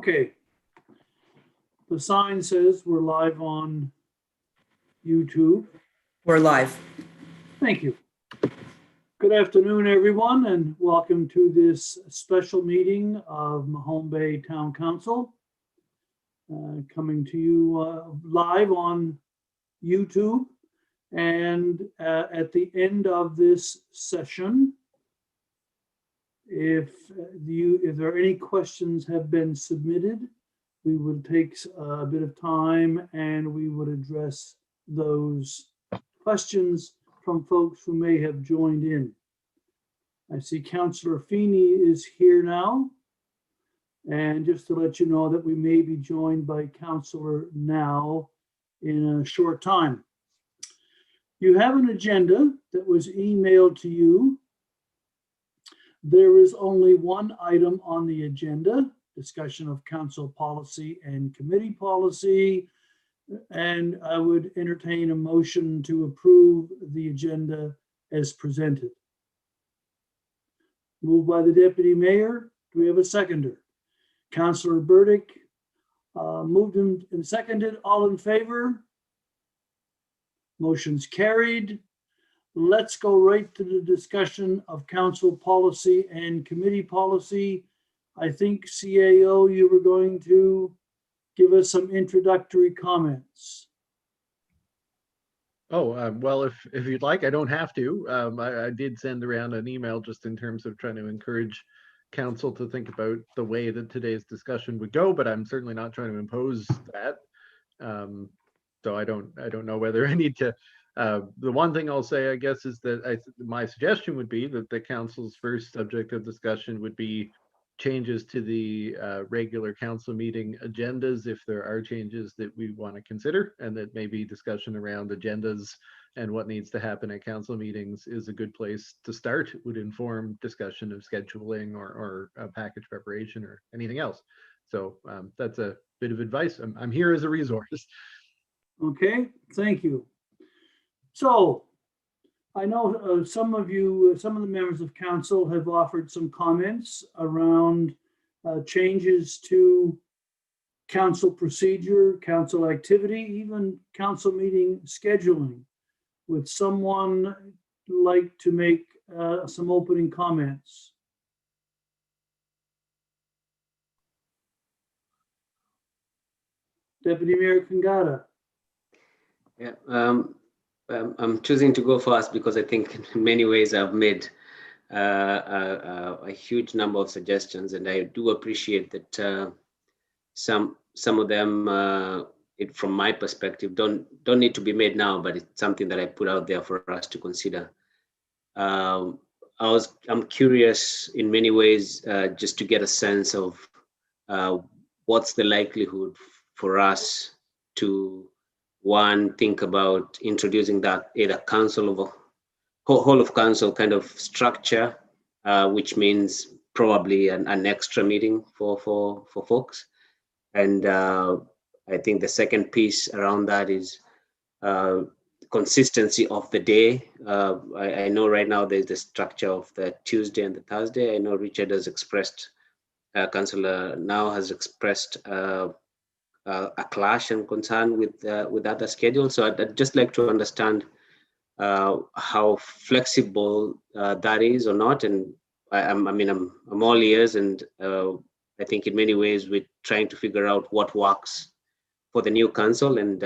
Okay. The sign says we're live on YouTube. We're live. Thank you. Good afternoon, everyone, and welcome to this special meeting of Mahone Bay Town Council. Coming to you live on YouTube. And at the end of this session, if there are any questions have been submitted, we would take a bit of time and we would address those questions from folks who may have joined in. I see Councillor Feeney is here now. And just to let you know that we may be joined by Councillor Now in a short time. You have an agenda that was emailed to you. There is only one item on the agenda, discussion of council policy and committee policy. And I would entertain a motion to approve the agenda as presented. Moved by the Deputy Mayor. Do we have a seconder? Councillor Burdick, moved and seconded. All in favor? Motion's carried. Let's go right to the discussion of council policy and committee policy. I think CAO, you were going to give us some introductory comments. Oh, well, if you'd like, I don't have to. I did send around an email just in terms of trying to encourage council to think about the way that today's discussion would go, but I'm certainly not trying to impose that. So I don't know whether I need to. The one thing I'll say, I guess, is that my suggestion would be that the council's first subject of discussion would be changes to the regular council meeting agendas, if there are changes that we want to consider, and that maybe discussion around agendas and what needs to happen at council meetings is a good place to start. It would inform discussion of scheduling or package preparation or anything else. So that's a bit of advice. I'm here as a resource. Okay, thank you. So I know some of the members of council have offered some comments around changes to council procedure, council activity, even council meeting scheduling. Would someone like to make some opening comments? Deputy Mayor Kangata. Yeah, I'm choosing to go first because I think in many ways I've made a huge number of suggestions, and I do appreciate that some of them, from my perspective, don't need to be made now, but it's something that I put out there for us to consider. I'm curious in many ways just to get a sense of what's the likelihood for us to think about introducing that either whole of council kind of structure, which means probably an extra meeting for folks. And I think the second piece around that is consistency of the day. I know right now there's the structure of the Tuesday and the Thursday. I know Richard has expressed, Councillor Now has expressed a clash and concern with other schedules. So I'd just like to understand how flexible that is or not. And I'm all ears, and I think in many ways we're trying to figure out what works for the new council, and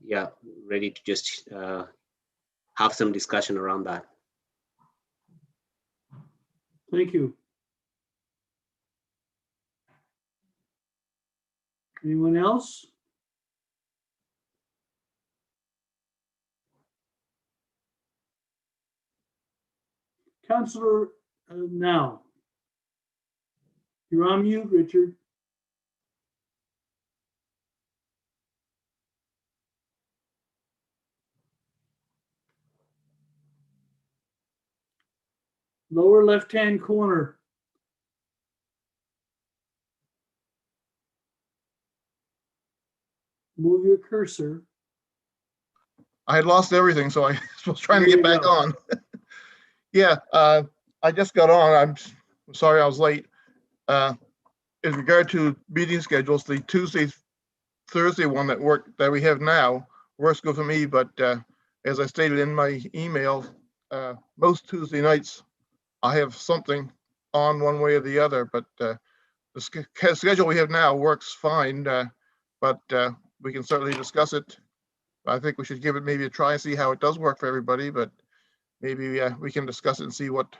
yeah, ready to just have some discussion around that. Thank you. Anyone else? Councillor Now. You're on mute, Richard. Lower left-hand corner. Move your cursor. I had lost everything, so I was trying to get back on. Yeah, I just got on. I'm sorry I was late. in regard to meeting schedules, the Tuesday, Thursday one that we have now works good for me, but as I stated in my email, most Tuesday nights I have something on one way or the other, but the schedule we have now works fine, but we can certainly discuss it. I think we should give it maybe a try and see how it does work for everybody, but maybe we can discuss it and see what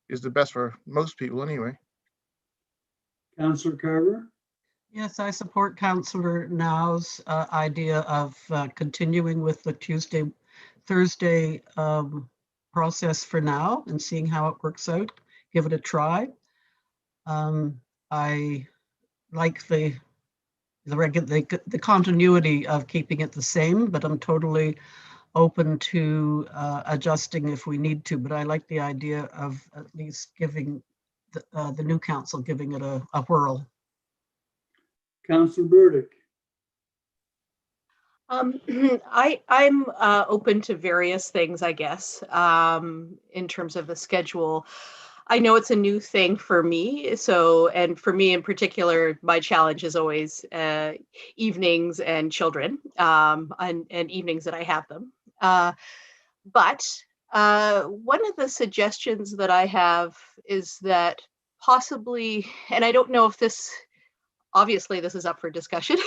is the best for most people anyway. Councillor Carver? Yes, I support Councillor Now's idea of continuing with the Tuesday, Thursday process for now and seeing how it works out. Give it a try. I like the continuity of keeping it the same, but I'm totally open to adjusting if we need to. But I like the idea of at least giving the new council giving it a whirl. Councillor Burdick? I'm open to various things, I guess, in terms of a schedule. I know it's a new thing for me. And for me in particular, my challenge is always evenings and children, and evenings that I have them. But one of the suggestions that I have is that possibly, and I don't know if this, obviously this is up for discussion,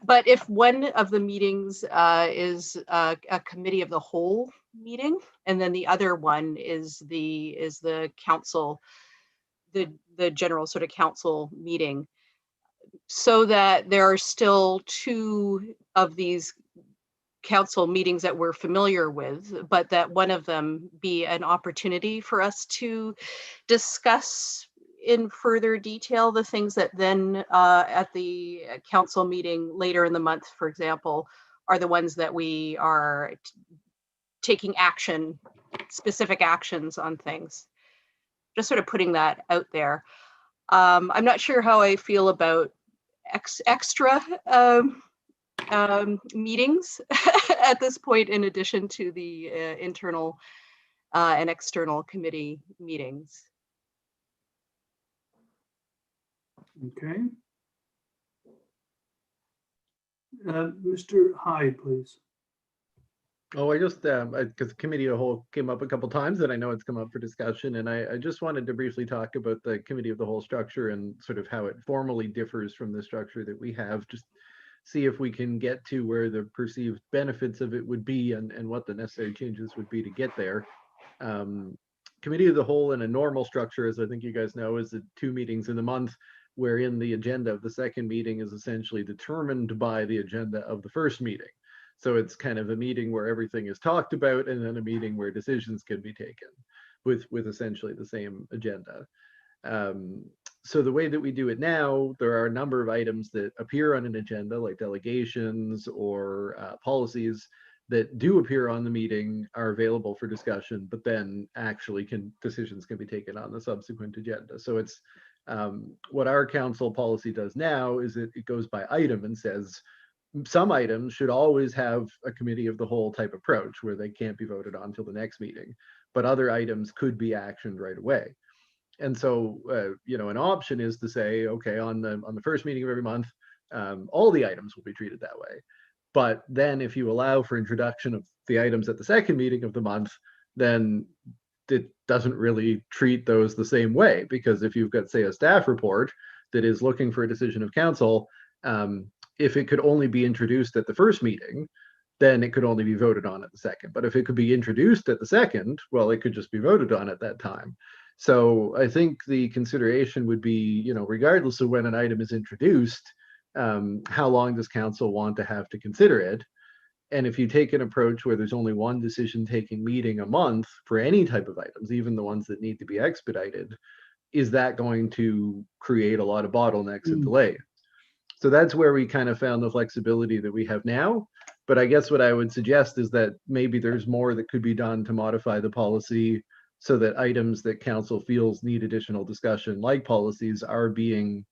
but if one of the meetings is a committee of the whole meeting, and then the other one is the council, the general sort of council meeting, so that there are still two of these council meetings that we're familiar with, but that one of them be an opportunity for us to discuss in further detail the things that then at the council meeting later in the month, for example, are the ones that we are taking action, specific actions on things. Just sort of putting that out there. I'm not sure how I feel about extra meetings at this point, in addition to the internal and external committee meetings. Okay. Mr. Hyde, please. Oh, I just, because the committee of the whole came up a couple times, and I know it's come up for discussion, and I just wanted to briefly talk about the committee of the whole structure and sort of how it formally differs from the structure that we have, just see if we can get to where the perceived benefits of it would be and what the necessary changes would be to get there. Committee of the whole in a normal structure, as I think you guys know, is the 2 meetings in the month, wherein the agenda of the second meeting is essentially determined by the agenda of the first meeting. So it's kind of a meeting where everything is talked about, and then a meeting where decisions can be taken with essentially the same agenda. So the way that we do it now, there are a number of items that appear on an agenda, like delegations or policies, that do appear on the meeting, are available for discussion, but then actually decisions can be taken on the subsequent agenda. So it's what our council policy does now is it goes by item and says some items should always have a committee of the whole type approach where they can't be voted on until the next meeting, but other items could be actioned right away. And so, an option is to say, okay, on the first meeting of every month, all the items will be treated that way. But then if you allow for introduction of the items at the second meeting of the month, then it doesn't really treat those the same way, because if you've got, say, a staff report that is looking for a decision of council, if it could only be introduced at the first meeting, then it could only be voted on at the second. But if it could be introduced at the second, well, it could just be voted on at that time. So I think the consideration would be, regardless of when an item is introduced, how long does council want to have to consider it? And if you take an approach where there's only one decision-taking meeting a month for any type of items, even the ones that need to be expedited, is that going to create a lot of bottlenecks and delays? So that's where we kind of found the flexibility that we have now. But I guess what I would suggest is that maybe there's more that could be done to modify the policy so that items that council feels need additional discussion, like policies, are being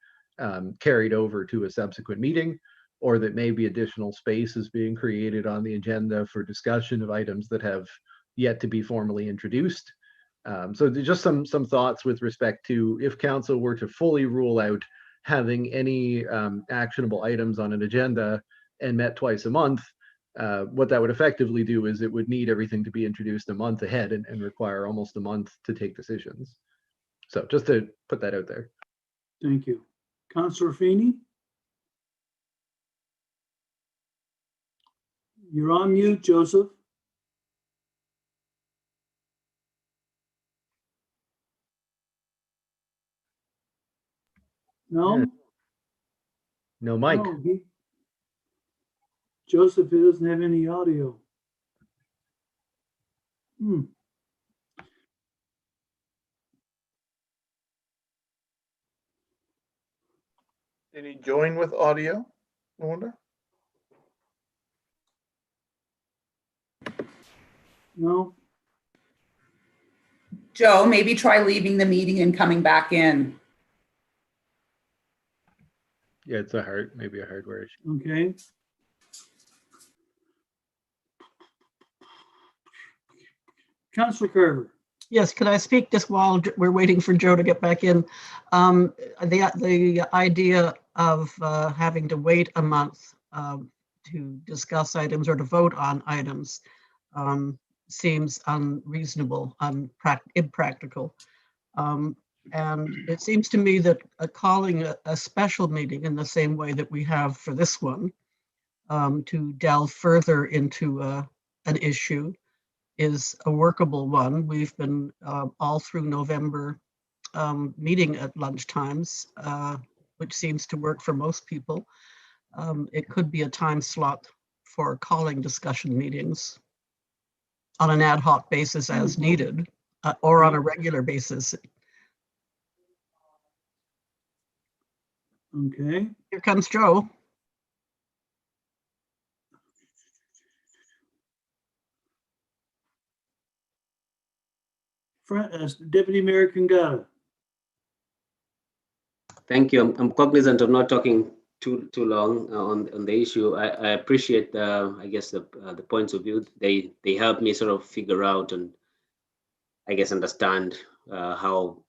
carried over to a subsequent meeting, or that maybe additional space is being created on the agenda for discussion of items that have yet to be formally introduced. So just some thoughts with respect to if council were to fully rule out having any actionable items on an agenda and met twice a month, what that would effectively do is it would need everything to be introduced a month ahead and require almost a month to take decisions. So just to put that out there. Thank you. Councillor Feeney? You're on mute, Joseph. No? Yeah. No mic. No, Joseph, he doesn't have any audio. Did he join with audio? I wonder. No? Joe, maybe try leaving the meeting and coming back in. Yeah, it's maybe a hardware issue. Okay. Councillor Carver? Yes, could I speak just while we're waiting for Joe to get back in? The idea of having to wait a month to discuss items or to vote on items seems unreasonable, impractical. And it seems to me that calling a special meeting in the same way that we have for this one to delve further into an issue is a workable one. We've been all through November meeting at lunchtimes, which seems to work for most people. It could be a time slot for calling discussion meetings on an ad hoc basis as needed, or on a regular basis. Okay. Here comes Joe. Deputy Mayor Kangata. Thank you. I'm cognizant of not talking too long on the issue. I appreciate I guess the points of view. They help me sort of figure out and I guess understand how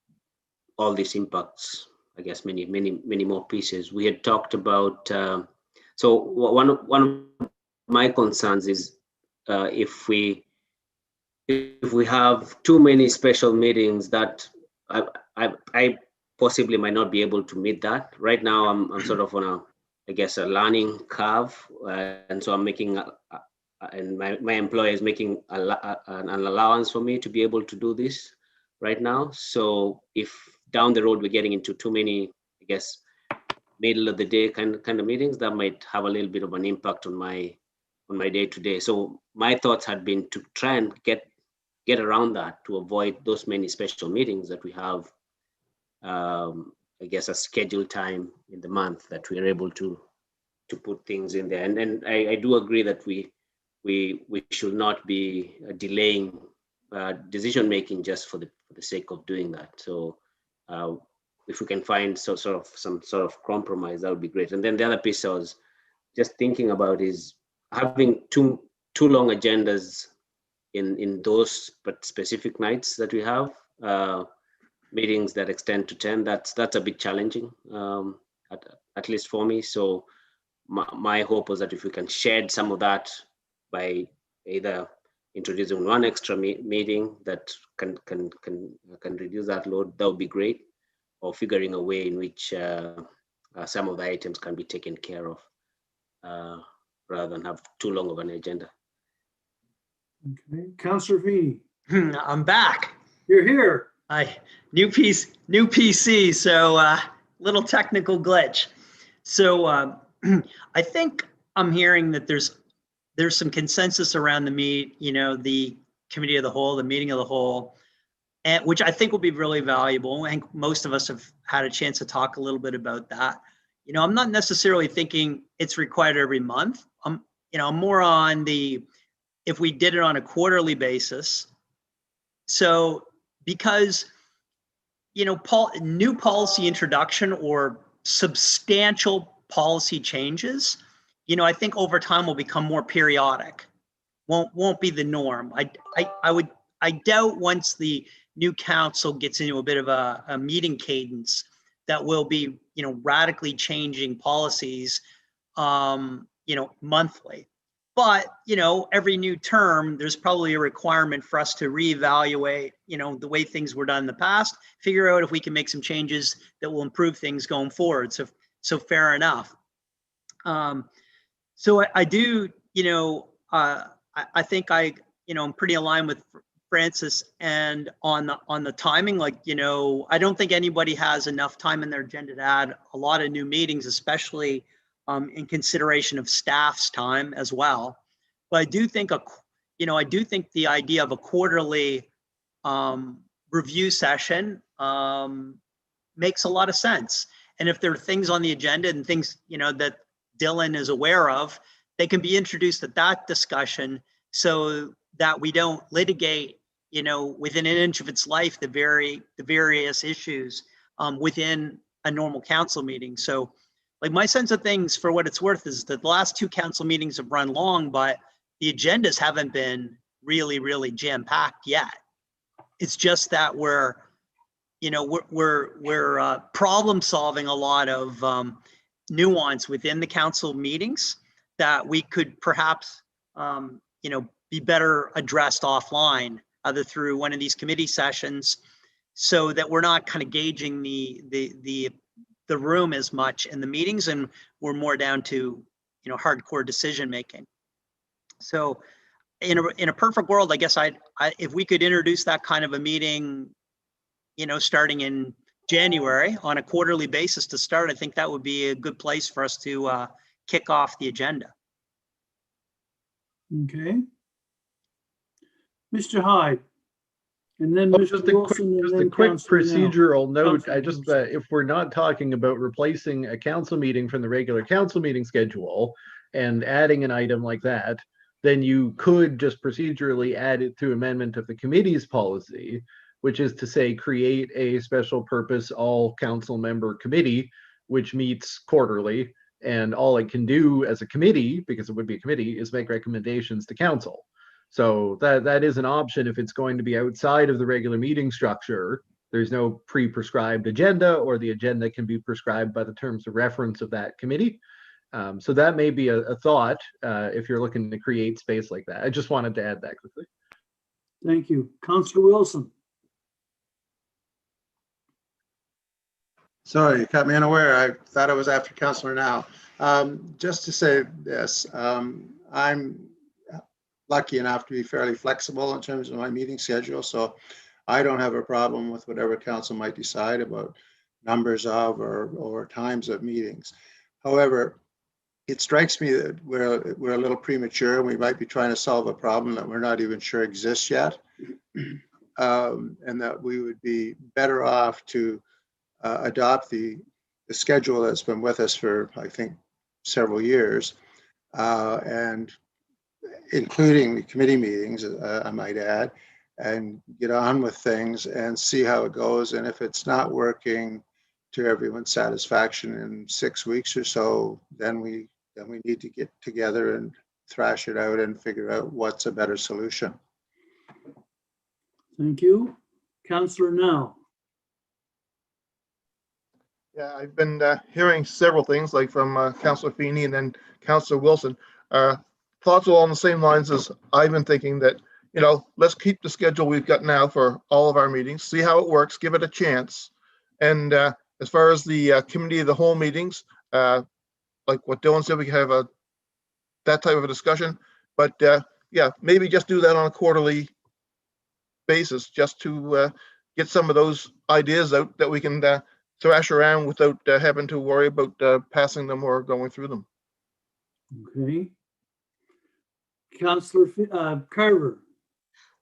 all this impacts, I guess, many more pieces. We had talked about so one of my concerns is if we have too many special meetings that I possibly might not be able to meet that. Right now, I'm sort of on a learning curve, and so I'm making, and my employer is making an allowance for me to be able to do this right now. So if down the road we're getting into too many, I guess, middle of the day kind of meetings, that might have a little bit of an impact on my day to day. So my thoughts had been to try and get around that, to avoid those many special meetings that we have. I guess a scheduled time in the month that we are able to put things in there. And I do agree that we should not be delaying decision making just for the sake of doing that. So if we can find some sort of compromise, that would be great. And then the other piece I was just thinking about is having too long agendas in those but specific nights that we have. Meetings that extend to 10, that's a bit challenging, at least for me. So my hope was that if we can shed some of that by either introducing one extra meeting that can reduce that load, that would be great, or figuring a way in which some of the items can be taken care of rather than have too long of an agenda. Okay, Councillor Feeney. I'm back. You're here. Hi, new PC, so little technical glitch. So I think I'm hearing that there's some consensus around the committee of the whole, the meeting of the whole, and which I think will be really valuable. And most of us have had a chance to talk a little bit about that. I'm not necessarily thinking it's required every month. I'm more on if we did it on a quarterly basis. So because, new policy introduction or substantial policy changes, I think over time will become more periodic. Won't be the norm. I doubt once the new council gets into a bit of a meeting cadence that will be, radically changing policies, monthly. But, every new term, there's probably a requirement for us to reevaluate, the way things were done in the past, figure out if we can make some changes that will improve things going forward. So fair enough. So I do, I think I'm pretty aligned with Francis, and on the timing, I don't think anybody has enough time in their agenda to add a lot of new meetings, especially in consideration of staff's time as well. But I do think the idea of a quarterly review session makes a lot of sense. And if there are things on the agenda and things, that Dylan is aware of, they can be introduced at that discussion so that we don't litigate, within an inch of its life, the various issues within a normal council meeting. So my sense of things, for what it's worth, is that the last 2 council meetings have run long, but the agendas haven't been really, really jam-packed yet. It's just that we're problem solving a lot of nuance within the council meetings that we could perhaps, be better addressed offline, either through one of these committee sessions, so that we're not kind of gauging the room as much in the meetings, and we're more down to, hardcore decision making. So in a perfect world, I guess if we could introduce that kind of a meeting, starting in January on a quarterly basis to start, I think that would be a good place for us to kick off the agenda. Okay. Mr. Hyde, and then Oh, Mr. just a Wilson, and then quick Councillor Now. procedural note. Councillor I just, Wilson. if we're not talking about replacing a council meeting from the regular council meeting schedule and adding an item like that, then you could just procedurally add it through amendment of the committee's policy, which is to say, create a special purpose all council member committee, which meets quarterly, and all it can do as a committee, because it would be a committee, is make recommendations to council. So that is an option if it's going to be outside of the regular meeting structure. There's no pre-prescribed agenda, or the agenda can be prescribed by the terms of reference of that committee. So that may be a thought if you're looking to create space like that. I just wanted to add that quickly. Thank you. Councillor Wilson. Sorry, you caught me unaware. I thought I was after Councillor Now. Just to say this, I'm lucky enough to be fairly flexible in terms of my meeting schedule, so I don't have a problem with whatever council might decide about numbers of or times of meetings. However, it strikes me that we're a little premature, and we might be trying to solve a problem that we're not even sure exists yet, and that we would be better off to adopt the schedule that's been with us for, I think, several years, and including committee meetings, I might add, and get on with things and see how it goes. And if it's not working to everyone's satisfaction in 6 weeks or so, then we need to get together and thrash it out and figure out what's a better solution. Thank you. Councillor Now. Yeah, I've been hearing several things, like from Councillor Feeney and then Councillor Wilson. Thoughts along the same lines as I've been thinking, that, let's keep the schedule we've got now for all of our meetings, see how it works, give it a chance. And as far as the committee of the whole meetings, like what Dylan said, we can have that type of a discussion. But yeah, maybe just do that on a quarterly basis, just to get some of those ideas out that we can thrash around without having to worry about passing them or going through them. Okay. Councillor Carver.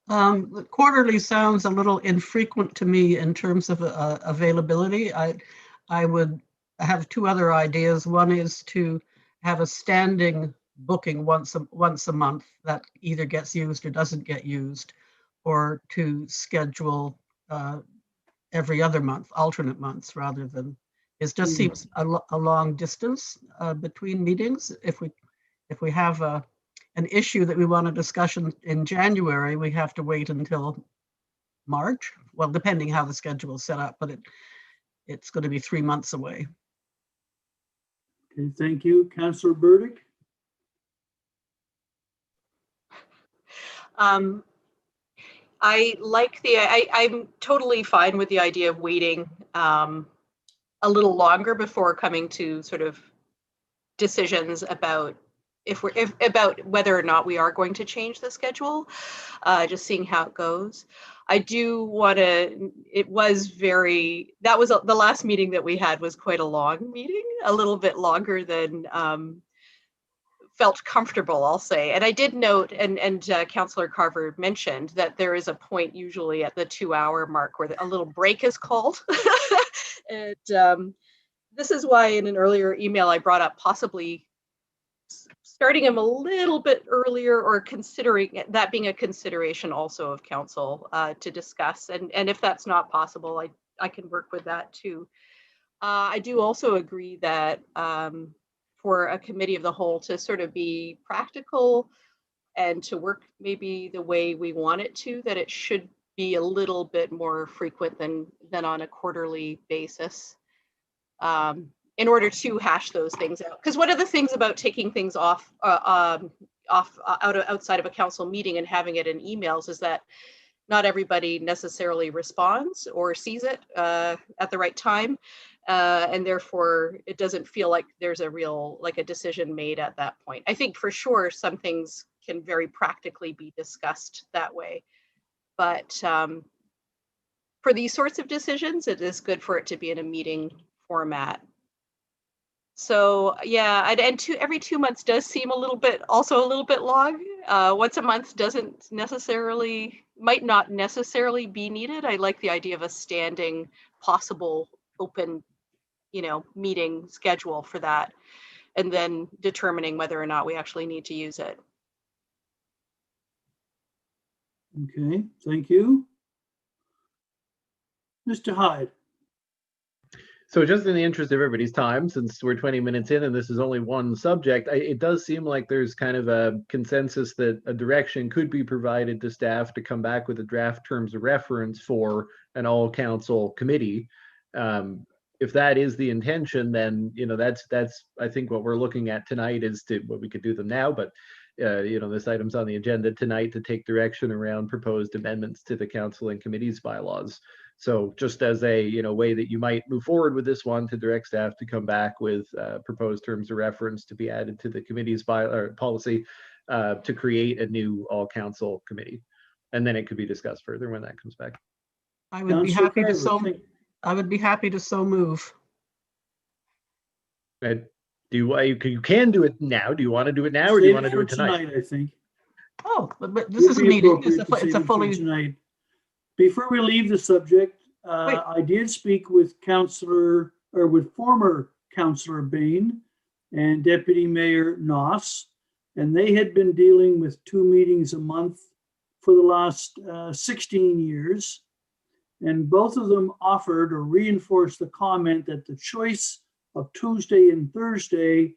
Quarterly sounds a little infrequent to me in terms of availability. I would have 2 other ideas. One is to have a standing booking once a month that either gets used or doesn't get used, or to schedule every other month, alternate months, rather than, it just seems a long distance between meetings. If we have an issue that we want to discuss in January, we have to wait until March. Well, depending how the schedule is set up, but it's going to be 3 months away. Okay, thank you. Councillor Burdick? I like I'm totally fine with the idea of waiting a little longer before coming to sort of decisions about about whether or not we are going to change the schedule, just seeing how it goes. I do want to, that was the last meeting that we had was quite a long meeting, a little bit longer than felt comfortable, I'll say. And I did note, and Councillor Carver mentioned that there is a point usually at the 2-hour mark where a little break is called. And this is why in an earlier email I brought up possibly starting them a little bit earlier, or considering that being a consideration also of council to discuss. And if that's not possible, I can work with that too. I do also agree that for a committee of the whole to sort of be practical and to work maybe the way we want it to, that it should be a little bit more frequent than on a quarterly basis, in order to hash those things out. Because one of the things about taking things off outside of a council meeting and having it in emails is that not everybody necessarily responds or sees it at the right time. And therefore it doesn't feel like there's a decision made at that point. I think for sure some things can very practically be discussed that way. But for these sorts of decisions, it is good for it to be in a meeting format. So yeah, and every 2 months does seem a little bit long. Once a month might not necessarily be needed. I like the idea of a standing possible open, meeting schedule for that, and then determining whether or not we actually need to use it. Okay, thank you. Mr. Hyde? So just in the interest of everybody's time, since we're 20 minutes in and this is only one subject, it does seem like there's kind of a consensus that a direction could be provided to staff to come back with a draft terms of reference for an all council committee. If that is the intention, then that's I think what we're looking at tonight is we could do them now, but this item's on the agenda tonight to take direction around proposed amendments to the council and committees bylaws. So just as a way that you might move forward with this one, to direct staff to come back with proposed terms of reference to be added to the committee's policy to create a new all council committee, and then it could be discussed further when that comes back. I would be happy to so move. You can do it now. Do you want to do it now, or do you want to do it tonight? I think. Oh, but this is a meeting. It's a fully. Tonight. Before we leave the subject, I did speak with former Councillor Bain and Deputy Mayor Noss, and they had been dealing with 2 meetings a month for the last 16 years. And both of them offered or reinforced the comment that the choice of Tuesday and Thursday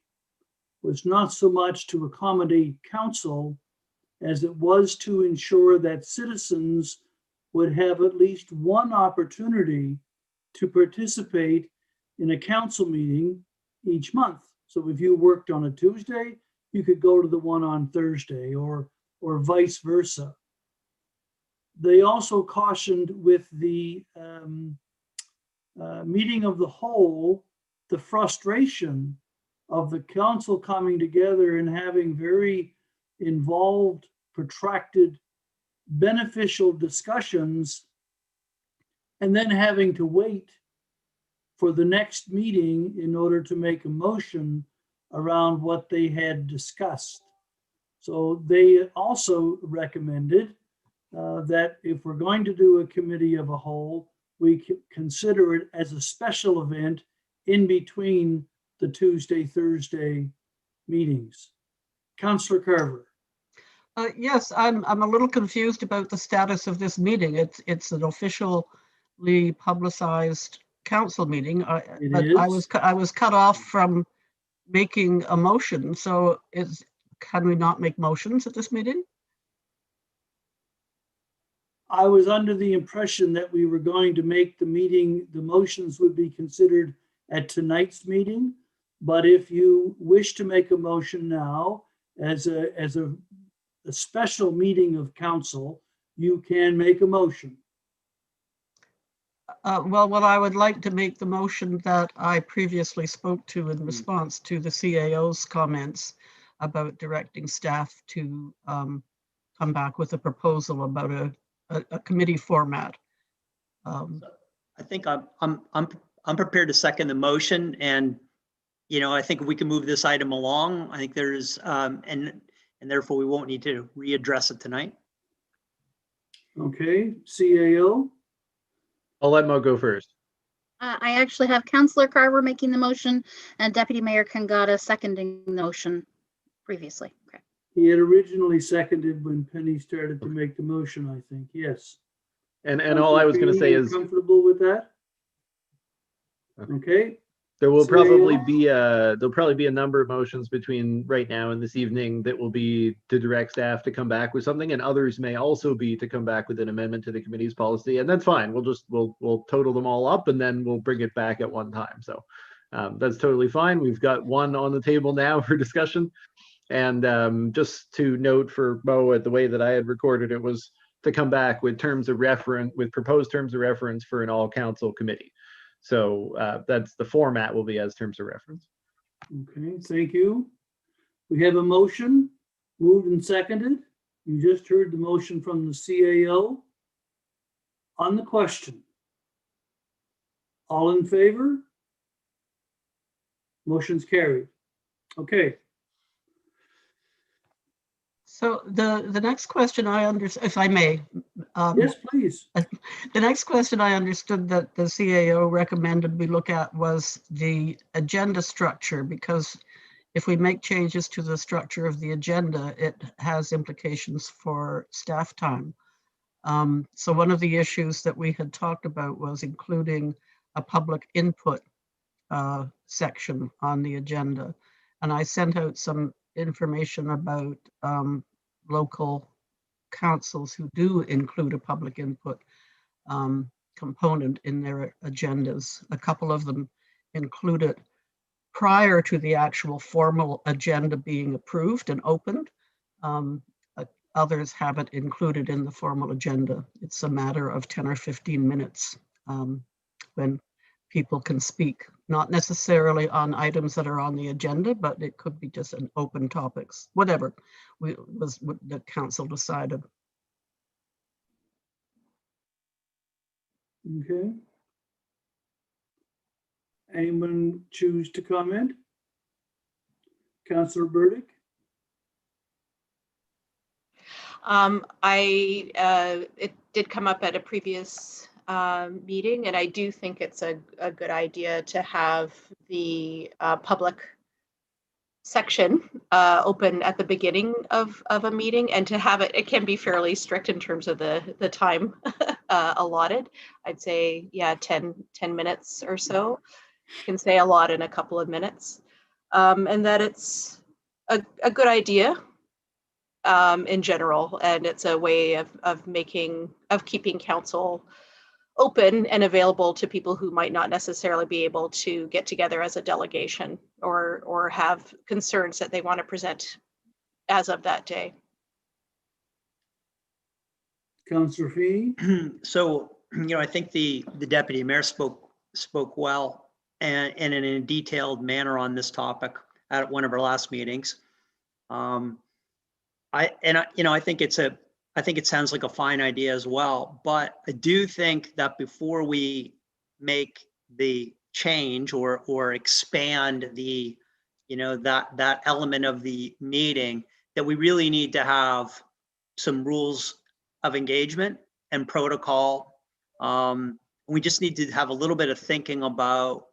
was not so much to accommodate council as it was to ensure that citizens would have at least one opportunity to participate in a council meeting each month. So if you worked on a Tuesday, you could go to the one on Thursday, or vice versa. They also cautioned with the meeting of the whole, the frustration of the council coming together and having very involved, protracted, beneficial discussions, and then having to wait for the next meeting in order to make a motion around what they had discussed. So they also recommended that if we're going to do a committee of a whole, we consider it as a special event in between the Tuesday, Thursday meetings. Councillor Carver. Yes, I'm a little confused about the status of this meeting. It's an officially publicized council meeting, but I was cut off from making a motion. So can we not make motions at this meeting? I was under the impression that we were going to make the meeting, the motions would be considered at tonight's meeting. But if you wish to make a motion now as a special meeting of council, you can make a motion. Well, I would like to make the motion that I previously spoke to in response to the CAO's comments about directing staff to come back with a proposal about a committee format. I think I'm prepared to second the motion, and I think we can move this item along. I think there's and therefore we won't need to readdress it tonight. Okay, CAO. I'll let Mo go first. I actually have Councillor Carver making the motion and Deputy Mayor Kangata seconding the motion previously. Okay. He had originally seconded when Penny started to make the motion, I think. Yes. And all I was going to say is comfortable with that. Okay. there will So- probably be a number of motions between right now and this evening that will be to direct staff to come back with something, and others may also be to come back with an amendment to the committee's policy, and that's fine. We'll total them all up and then we'll bring it back at one time. So that's totally fine. We've got one on the table now for discussion. And just to note for Mo, the way that I had recorded it was to come back with proposed terms of reference for an all council committee. So that's the format will be as terms of reference. Okay, thank you. We have a motion moved and seconded. You just heard the motion from the CAO. On the question. All in favor? Motion's carried. Okay, So the next question if I may. yes, please. The next question I understood that the CAO recommended we look at was the agenda structure, because if we make changes to the structure of the agenda, it has implications for staff time. So one of the issues that we had talked about was including a public input section on the agenda. And I sent out some information about local councils who do include a public input component in their agendas. A couple of them include it prior to the actual formal agenda being approved and opened. Others have it included in the formal agenda. It's a matter of 10 or 15 minutes when people can speak, not necessarily on items that are on the agenda, but it could be just an open topics, whatever was what the council decided. Okay. Anyone choose to comment? Councillor Burdick? It did come up at a previous meeting, and I do think it's a good idea to have the public section open at the beginning of a meeting, and to have it can be fairly strict in terms of the time allotted. I'd say, yeah, 10 minutes or so. You can say a lot in a couple of minutes. And that it's a good idea in general, and it's a way of keeping council open and available to people who might not necessarily be able to get together as a delegation or have concerns that they want to present as of that day. Councillor Fee? So, I think the deputy mayor spoke well and in a detailed manner on this topic at one of our last meetings. I think it sounds like a fine idea as well, but I do think that before we make the change or expand the, that element of the meeting, that we really need to have some rules of engagement and protocol. We just need to have a little bit of thinking about,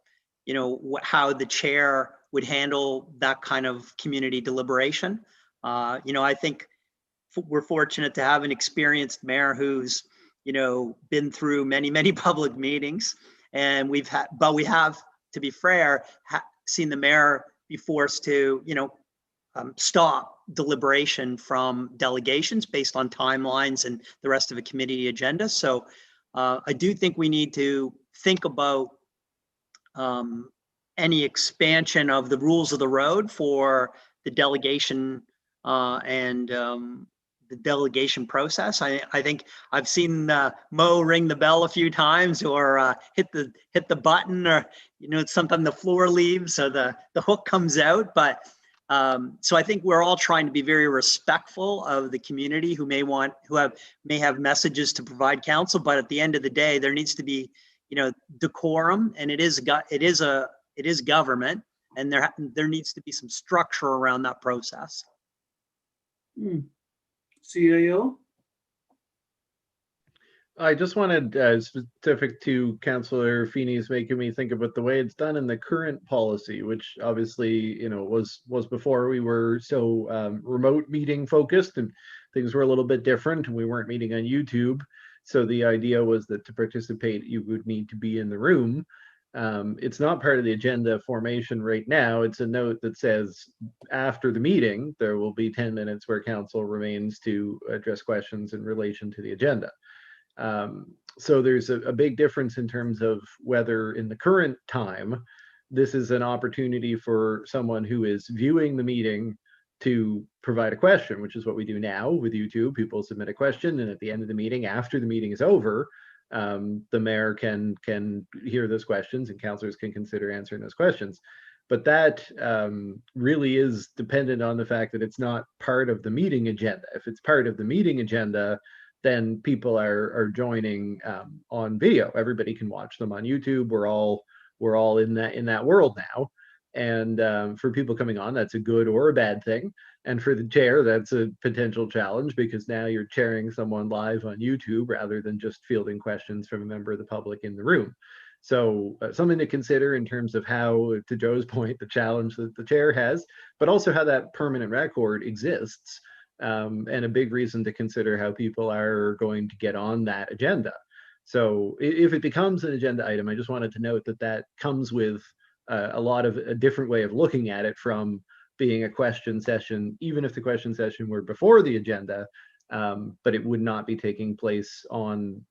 how the chair would handle that kind of community deliberation. I think we're fortunate to have an experienced mayor who's, been through many public meetings, and we have, to be fair, seen the mayor be forced to, stop deliberation from delegations based on timelines and the rest of a committee agenda. So I do think we need to think about any expansion of the rules of the road for the delegation and the delegation process. I think I've seen Mo ring the bell a few times, or hit the button, or sometimes the floor leaves, so the hook comes out. But so I think we're all trying to be very respectful of the community who may have messages to provide council. But at the end of the day, there needs to be decorum, and it is government, and there needs to be some structure around that process. CAO? I just wanted, specific to Councillor Feeney's making me think about the way it's done in the current policy, which obviously, was before we were so remote meeting focused, and things were a little bit different, and we weren't meeting on YouTube. So the idea was that to participate, you would need to be in the room. It's not part of the agenda formation right now. It's a note that says after the meeting, there will be 10 minutes where council remains to address questions in relation to the agenda. So there's a big difference in terms of whether in the current time, this is an opportunity for someone who is viewing the meeting to provide a question, which is what we do now with YouTube. People submit a question, and at the end of the meeting, after the meeting is over, the mayor can hear those questions and councillors can consider answering those questions. But that really is dependent on the fact that it's not part of the meeting agenda. If it's part of the meeting agenda, then people are joining on video. Everybody can watch them on YouTube. We're all in that world now. And for people coming on, that's a good or a bad thing. And for the chair, that's a potential challenge, because now you're chairing someone live on YouTube rather than just fielding questions from a member of the public in the room. So something to consider in terms of how, to Joe's point, the challenge that the chair has, but also how that permanent record exists, and a big reason to consider how people are going to get on that agenda. So if it becomes an agenda item, I just wanted to note that that comes with a different way of looking at it from being a question session, even if the question session were before the agenda, but it would not be taking place on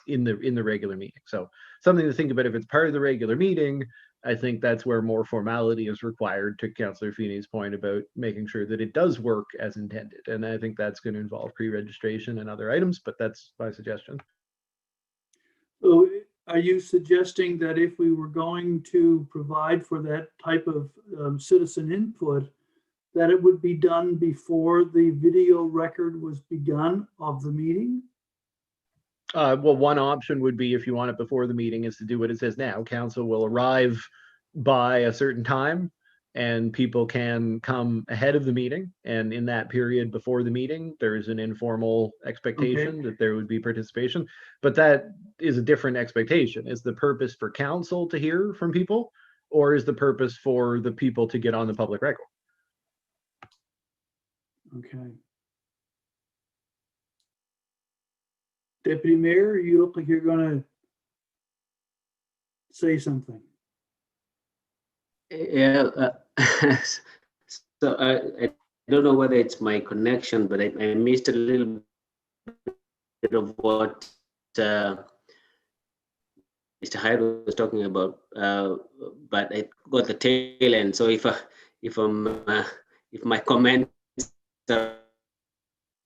in the regular meeting. So something to think about. If it's part of the regular meeting, I think that's where more formality is required, to Councillor Feeney's point about making sure that it does work as intended. And I think that's going to involve pre-registration and other items, but that's my suggestion. So are you suggesting that if we were going to provide for that type of citizen input, that it would be done before the video record was begun of the meeting? Well, one option would be, if you want it before the meeting, is to do what it says now. Council will arrive by a certain time and people can come ahead of the meeting. And in that period before the meeting, there is an informal expectation that there would be participation. But that is a different expectation. Is the purpose for council to hear from people, or is the purpose for the people to get on the public record? Okay. Deputy Mayor, you look like you're gonna say something. Yeah, so I don't know whether it's my connection, but I missed a little bit of what Mr. Hyde was talking about, but I got the tail end. So if my comments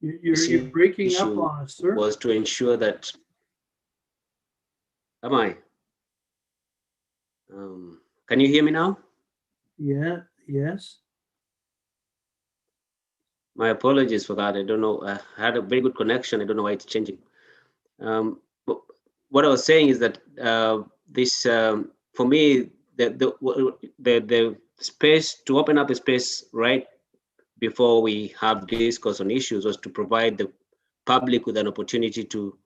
You're breaking up on us, sir. was to ensure that. Am I? Can you hear me now? Yeah. Yes. My apologies for that. I don't know. I had a very good connection. I don't know why it's changing. But what I was saying is that this, for me, the space to open up a space right before we have discourse on issues was to provide the public with an opportunity to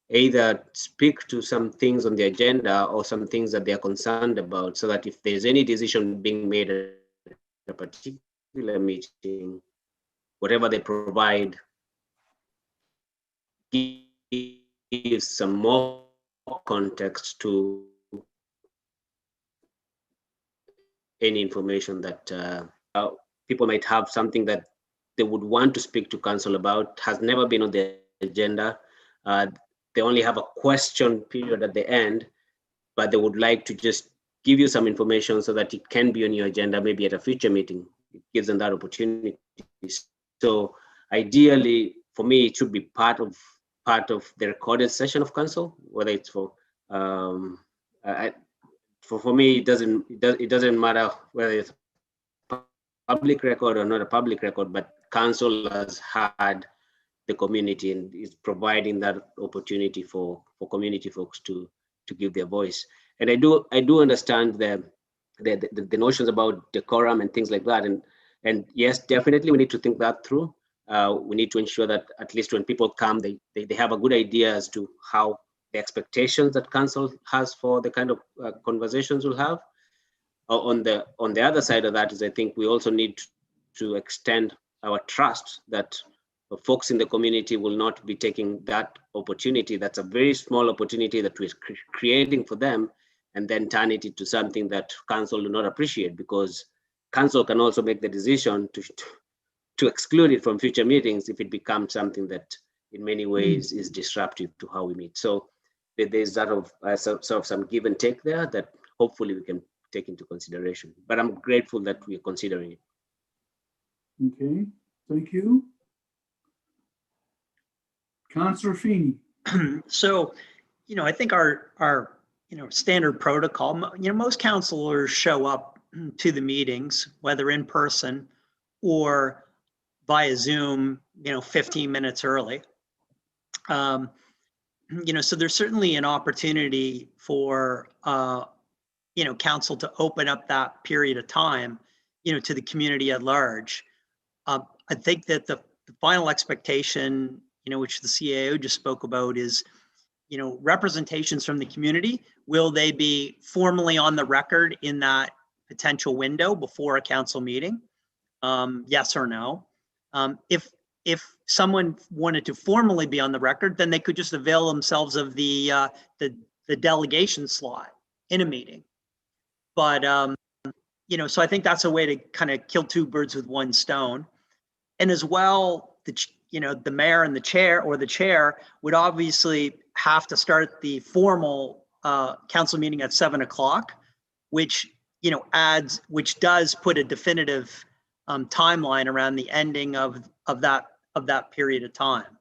either speak to some things on the agenda or some things that they are concerned about, so that if there's any decision being made at a particular meeting, whatever they provide gives some more context to any information that people might have something that they would want to speak to council about has never been on the agenda. They only have a question period at the end, but they would like to just give you some information so that it can be on your agenda, maybe at a future meeting. It gives them that opportunity. So ideally, for me, it should be part of the recorded session of council, whether it's for me, it doesn't matter whether it's public record or not a public record, but council has had the community and is providing that opportunity for community folks to give their voice. And I do understand the notions about decorum and things like that. And yes, definitely we need to think that through. We need to ensure that at least when people come, they have a good idea as to how the expectations that council has for the kind of conversations we'll have. On the other side of that is, I think we also need to extend our trust that folks in the community will not be taking that opportunity. That's a very small opportunity that we're creating for them, and then turn it into something that council do not appreciate, because council can also make the decision to exclude it from future meetings if it becomes something that in many ways is disruptive to how we meet. So there's sort of some give and take there that hopefully we can take into consideration. But I'm grateful that we're considering it. Okay, thank you. Councillor Feeney. So, I think our standard protocol, most councilors show up to the meetings, whether in person or via Zoom, 15 minutes early. So there's certainly an opportunity for, council to open up that period of time, to the community at large. I think that the final expectation, which the CAO just spoke about, is, representations from the community. Will they be formally on the record in that potential window before a council meeting? Yes or no? If someone wanted to formally be on the record, then they could just avail themselves of the delegation slot in a meeting. But so I think that's a way to kind of kill two birds with one stone. And as well, the mayor and the chair, or the chair, would obviously have to start the formal council meeting at 7 o'clock, which does put a definitive timeline around the ending of that period of time.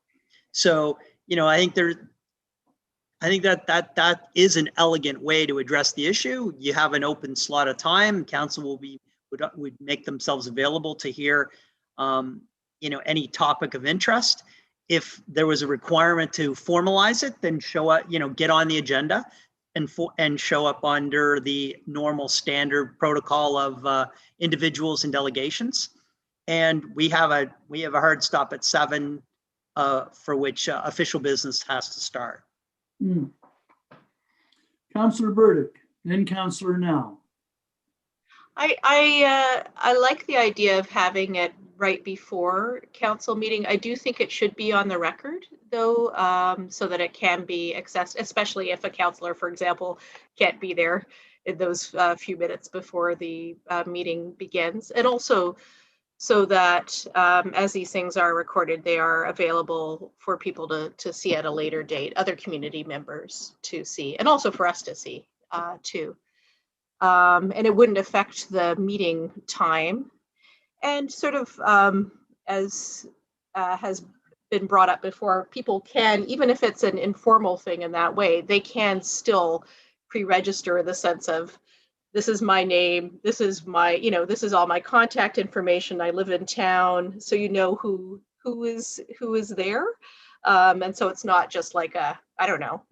So I think that is an elegant way to address the issue. You have an open slot of time. Council would make themselves available to hear any topic of interest. If there was a requirement to formalize it, then show up, get on the agenda and show up under the normal standard protocol of individuals and delegations. And we have a hard stop at 7 for which official business has to start. Councillor Burdick, then Councillor Now. I like the idea of having it right before council meeting. I do think it should be on the record, though, so that it can be accessed, especially if a councillor, for example, can't be there in those few minutes before the meeting begins. And also so that as these things are recorded, they are available for people to see at a later date, other community members to see, and also for us to see too. And it wouldn't affect the meeting time. And sort of as has been brought up before, people can, even if it's an informal thing in that way, they can still pre-register in the sense of, this is my name, this is my, this is all my contact information, I live in town, so who is there. And so it's not just like I don't know.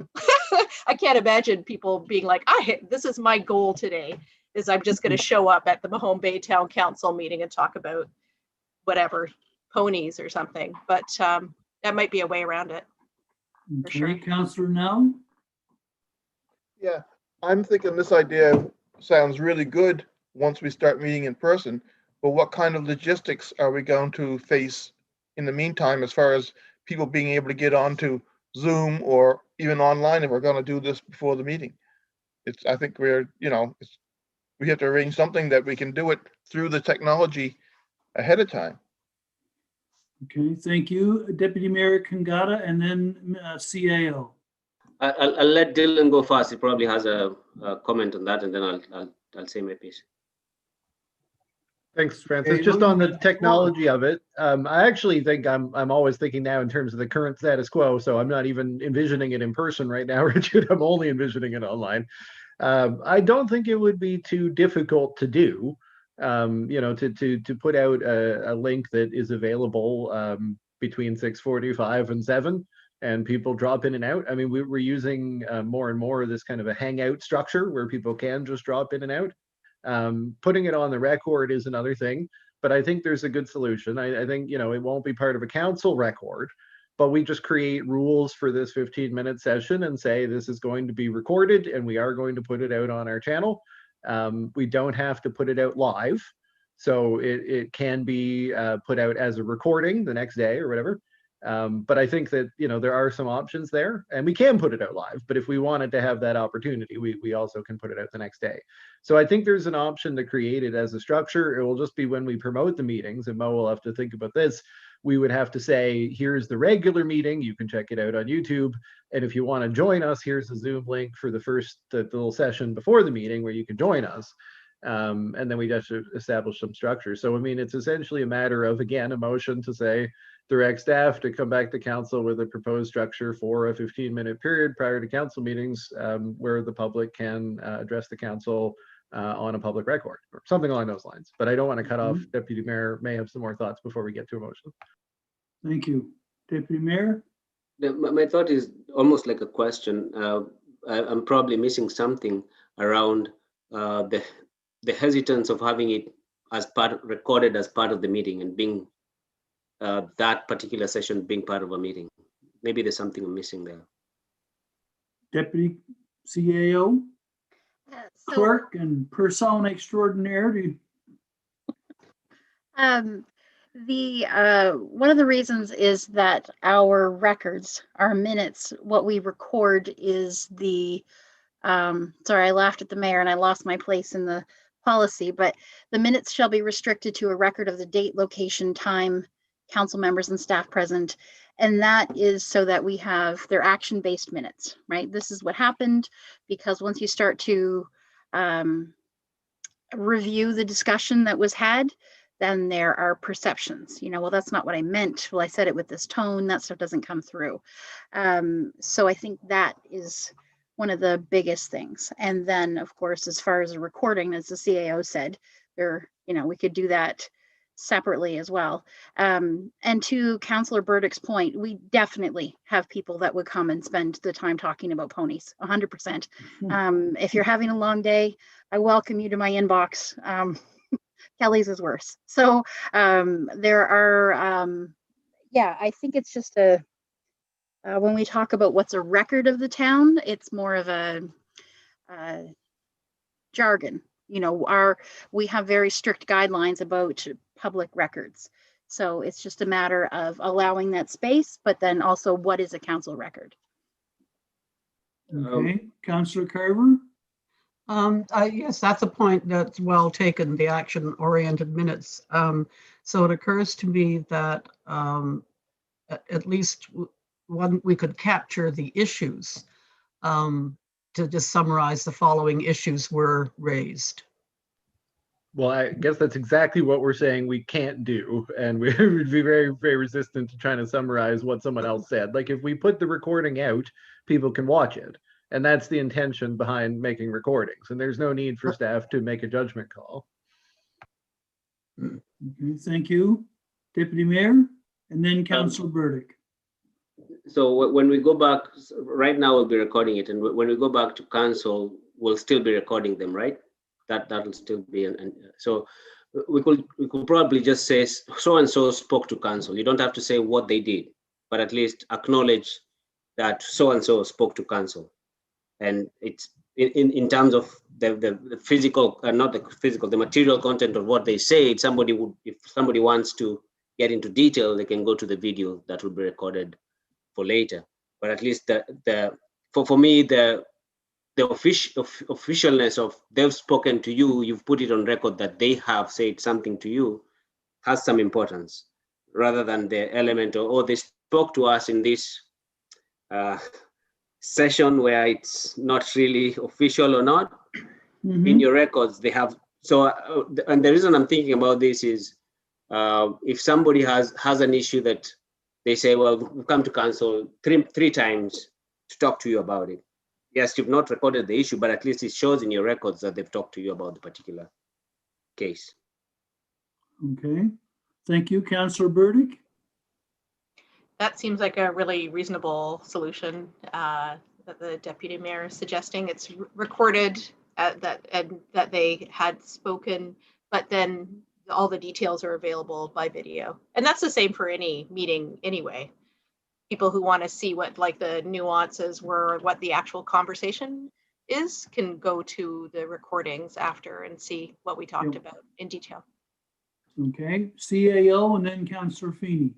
I can't imagine people being like, this is my goal today, is I'm just going to show up at the Mahone Bay Town Council meeting and talk about whatever, ponies or something. But that might be a way around it. Okay, sure. Councillor Now. Yeah, I'm thinking this idea sounds really good once we start meeting in person, but what kind of logistics are we going to face in the meantime, as far as people being able to get onto Zoom or even online if we're going to do this before the meeting? I think we have to arrange something that we can do it through the technology ahead of time. Okay, thank you. Deputy Mayor Kangata and then CAO. I'll let Dylan go first. He probably has a comment on that, and then I'll say my piece. Thanks, Francis. Okay, Just let on me- the technology of it, I actually think I'm always thinking now in terms of the current status quo. So I'm not even envisioning it in person right now, Richard. I'm only envisioning it online. I don't think it would be too difficult to do. You know, to put out a link that is available between 6:45 and 7, and people drop in and out. I mean, we're using more and more of this kind of a hangout structure where people can just drop in and out. Putting it on the record is another thing, but I think there's a good solution. I think, you know, it won't be part of a council record, but we just create rules for this 15-minute session and say this is going to be recorded and we are going to put it out on our channel. We don't have to put it out live, so it can be put out as a recording the next day or whatever. But I think that, you know, there are some options there, and we can put it out live, but if we wanted to have that opportunity, we also can put it out the next day. So I think there's an option to create it as a structure. It will just be when we promote the meetings, and Mo will have to think about this. We would have to say, here's the regular meeting. You can check it out on YouTube. And if you want to join us, here's the Zoom link for the first the little session before the meeting where you can join us. And then we have to establish some structure. So, I mean, it's essentially a matter of, again, a motion to say, direct staff to come back to council with a proposed structure for a 15-minute period prior to council meetings where the public can address the council on a public record or something along those lines. But I don't want to cut off. Deputy Mayor may have some more thoughts before we get to a motion. Thank you. Deputy Mayor? My thought is almost like a question. I'm probably missing something around the hesitance of having it as recorded as part of the meeting and being that particular session being part of a meeting. Maybe there's something I'm missing there. Deputy CAO? So, Clerk and persona extraordinaire. one of the reasons is that our records, our minutes, what we record is the, sorry, I laughed at the mayor and I lost my place in the policy, but the minutes shall be restricted to a record of the date, location, time, council members and staff present. And that is so that we have their action-based minutes, right? This is what happened, because once you start to review the discussion that was had, then there are perceptions, you know, well, that's not what I meant. Well, I said it with this tone, that stuff doesn't come through. So I think that is one of the biggest things. And then, of course, as far as a recording, as the CAO said, there, you know, we could do that separately as well. And to Councillor Burdick's point, we definitely have people that would come and spend the time talking about ponies, 100%. If you're having a long day, I welcome you to my inbox. Kelly's is worse. So there are, yeah, I think it's just a, when we talk about what's a record of the town, it's more of a jargon. You know, we have very strict guidelines about public records. So it's just a matter of allowing that space, but then also what is a council record? Okay, Councillor Carver? Yes, that's a point that's well taken, the action-oriented minutes. So it occurs to me that at least one, we could capture the issues to just summarize the following issues were raised. Well, I guess that's exactly what we're saying we can't do. And we would be very, very resistant to trying to summarize what someone else said. Like if we put the recording out, people can watch it. And that's the intention behind making recordings. And there's no need for staff to make a judgment call. Okay, thank you. Deputy Mayor, and then Councillor Burdick. So when we go back, right now we'll be recording it. And when we go back to council, we'll still be recording them, right? That'll still be, and so we could probably just say so-and-so spoke to council. You don't have to say what they did, but at least acknowledge that so-and-so spoke to council. And it's in terms of the physical, not the physical, the material content of what they say. If somebody wants to get into detail, they can go to the video that will be recorded for later. But at least for me, the officialness of they've spoken to you, you've put it on record that they have said something to you, has some importance. rather than the element of, oh, they spoke to us in this session where it's not really official or not. In your records, they have. So, and the reason I'm thinking about this is if somebody has an issue that they say, well, we've come to council three times to talk to you about it. Yes, you've not recorded the issue, but at least it shows in your records that they've talked to you about the particular case. Okay, thank you, Councillor Burdick. That seems like a really reasonable solution that the deputy mayor is suggesting. It's recorded that they had spoken, but then all the details are available by video. And that's the same for any meeting anyway. People who want to see what like the nuances were, what the actual conversation is, can go to the recordings after and see what we talked about in detail. Okay, CAO and then Councillor Feeney.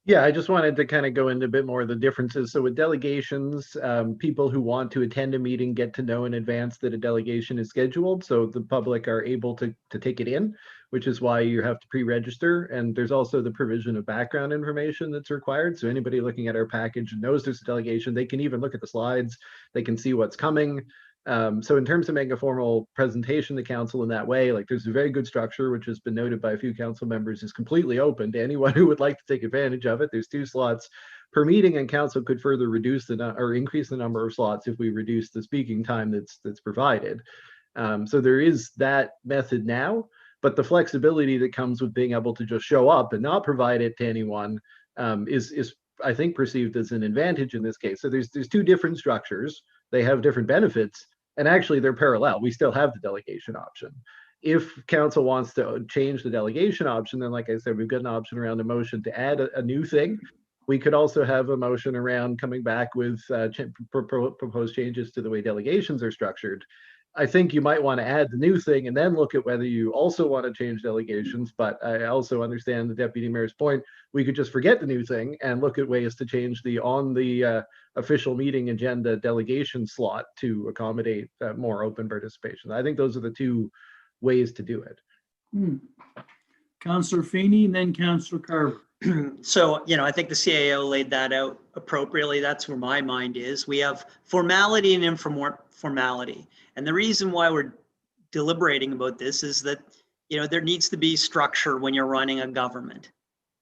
Yeah, I just wanted to kind of go into a bit more of the differences. So with delegations, people who want to attend a meeting get to know in advance that a delegation is scheduled, so the public are able to take it in, which is why you have to pre-register. And there's also the provision of background information that's required. So anybody looking at our package knows there's a delegation. They can even look at the slides. They can see what's coming. So in terms of making a formal presentation to council in that way, like there's a very good structure, which has been noted by a few council members, is completely open to anyone who would like to take advantage of it. There's 2 slots per meeting, and council could further reduce or increase the number of slots if we reduce the speaking time that's provided. So there is that method now, but the flexibility that comes with being able to just show up and not provide it to anyone is I think perceived as an advantage in this case. So there's 2 different structures. They have different benefits, and actually they're parallel. We still have the delegation option. If council wants to change the delegation option, then like I said, we've got an option around a motion to add a new thing. We could also have a motion around coming back with proposed changes to the way delegations are structured. I think you might want to add the new thing and then look at whether you also want to change delegations. But I also understand the deputy mayor's point. We could just forget the new thing and look at ways to change the official meeting agenda delegation slot to accommodate more open participation. I think those are the 2 ways to do it. Councillor Feeney and then Councillor Carver. So, I think the CAO laid that out appropriately. That's where my mind is. We have formality and informality. And the reason why we're deliberating about this is that, there needs to be structure when you're running a government.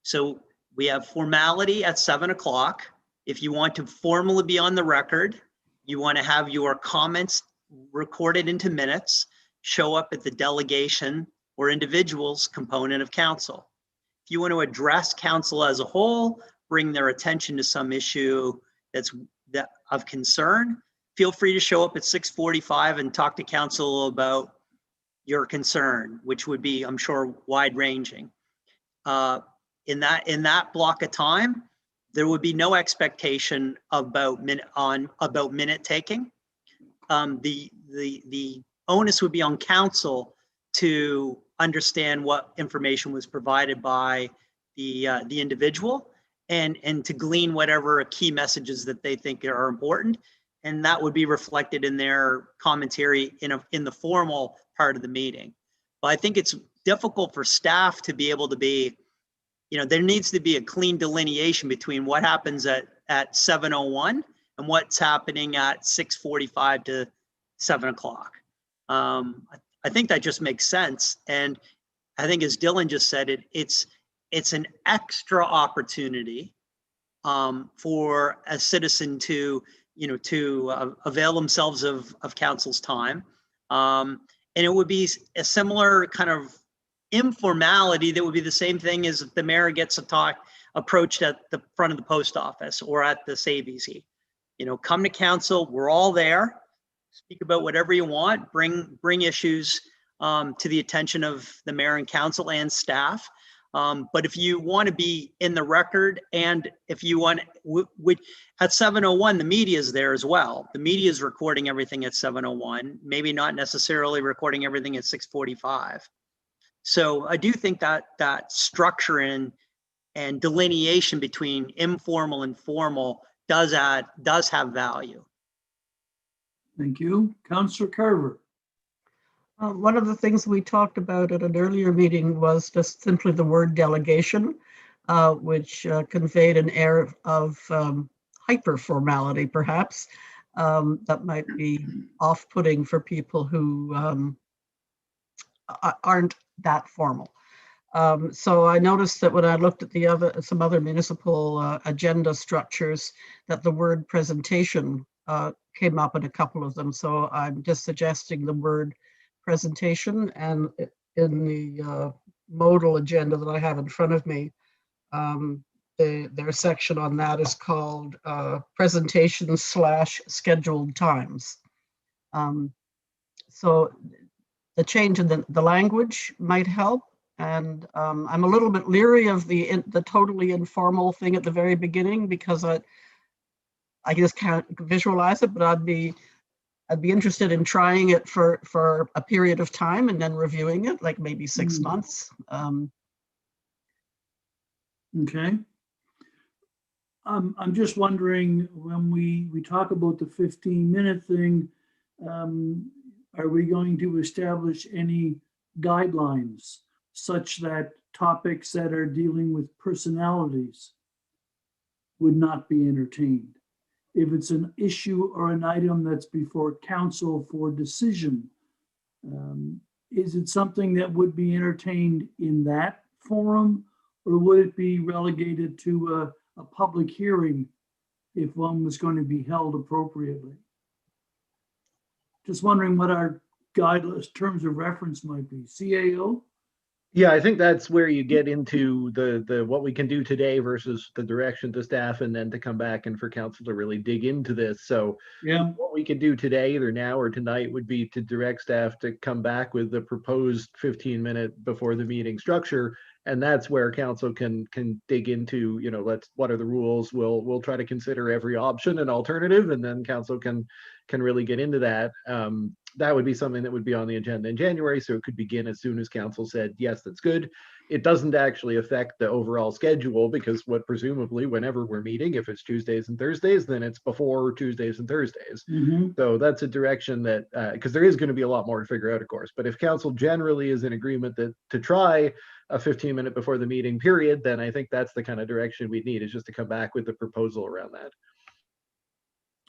So we have formality at 7 o'clock. If you want to formally be on the record, you want to have your comments recorded into minutes, show up at the delegation or individuals component of council. If you want to address council as a whole, bring their attention to some issue that's of concern, feel free to show up at 6:45 and talk to council about your concern, which would be, I'm sure, wide ranging. In that block of time, there would be no expectation about minute taking. The onus would be on council to understand what information was provided by the individual and to glean whatever key messages that they think are important. And that would be reflected in their commentary in the formal part of the meeting. But I think it's difficult for staff to be able to be, there needs to be a clean delineation between what happens at 7:01 and what's happening at 6:45 to 7 o'clock. I think that just makes sense. And I think, as Dylan just said, it's an extra opportunity for a citizen to avail themselves of council's time. And it would be a similar kind of informality that would be the same thing as if the mayor gets approached at the front of the post office or at the Savings. Come to council, we're all there, speak about whatever you want, bring issues to the attention of the mayor and council and staff. But if you want to be in the record, and if you want, at 7:01, the media is there as well. The media is recording everything at 7:01, maybe not necessarily recording everything at 6:45. So I do think that structure and delineation between informal and formal does have value. Thank you. Councillor Carver. One of the things we talked about at an earlier meeting was just simply the word delegation. which conveyed an air of hyper formality, perhaps, that might be off-putting for people who aren't that formal. So I noticed that when I looked at some other municipal agenda structures, that the word presentation came up in a couple of them. So I'm just suggesting the word presentation, and in the modal agenda that I have in front of me, their section on that is called presentation / scheduled times. So the change in the language might help. And I'm a little bit leery of the totally informal thing at the very beginning, because I just can't visualize it, but I'd be interested in trying it for a period of time and then reviewing it, like maybe 6 months. Okay. I'm just wondering, when we talk about the 15-minute thing, are we going to establish any guidelines such that topics that are dealing with personalities would not be entertained? If it's an issue or an item that's before council for decision, is it something that would be entertained in that forum, or would it be relegated to a public hearing if one was going to be held appropriately? Just wondering what our guidelines, terms of reference might be. CAO? Yeah, I think that's where you get into the what we can do today versus the direction to staff, and then to come back and for council to really dig into this. So Yeah. what we can do today, either now or tonight, would be to direct staff to come back with the proposed 15-minute before the meeting structure. And that's where council can dig into, you know, what are the rules? We'll try to consider every option and alternative, and then council can really get into that. That would be something that would be on the agenda in January, so it could begin as soon as council said, yes, that's good. It doesn't actually affect the overall schedule, because presumably whenever we're meeting, if it's Tuesdays and Thursdays, then it's before Tuesdays and Thursdays. So that's a direction that, because there is going to be a lot more to figure out, of course. But if council generally is in agreement that to try a 15-minute before the meeting period, then I think that's the kind of direction we need, is just to come back with the proposal around that.